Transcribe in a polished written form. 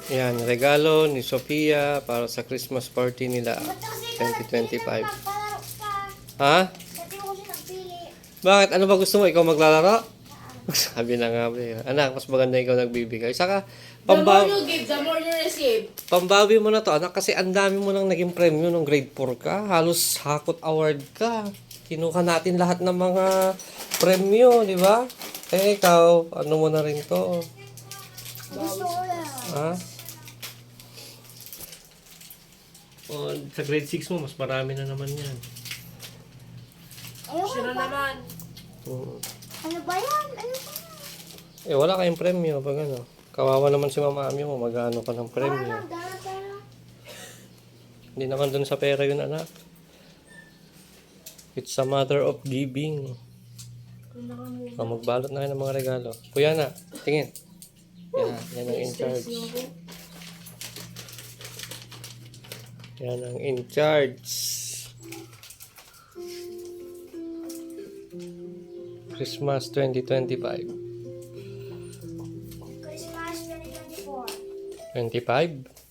Yan, regalo ni Sophia para sa Christmas party nila Ba't kasi ikaw nagpili 2025. ng magpalaro ka? Ha? Dati mo kasi nagpili. Bakit? Ano ba gusto mo? Ikaw maglalaro? Sabi na nga, be. Anak, mas maganda ikaw nagbibigay. Saka, The more you give, the more you receive. pambawi mo na to, anak, kasi ang dami mo nang naging premyo nung grade 4 ka. Halos hakot award ka. Kinuha natin lahat ng mga premyo, di ba? Eh, ikaw, ano mo na rin to? Gusto ko yan. Ha? O, sa grade 6 mo, mas marami na naman yan. Ayoko Siya na ba? naman. Hmm. Ano ba yan? Ano ba yan? Eh, wala kayong premyo pag ano. Kawawa naman si mami mo, mag-ano ka ng Parang premyo. nagdala pera. Hindi naman dun sa pera yun, anak. It's a matter of giving. Magbalot na kayo ng mga regalo. Kuya na, tingin. Yan ang in charge. Yan ang in charge. Christmas 2025. Christmas 2024. 25?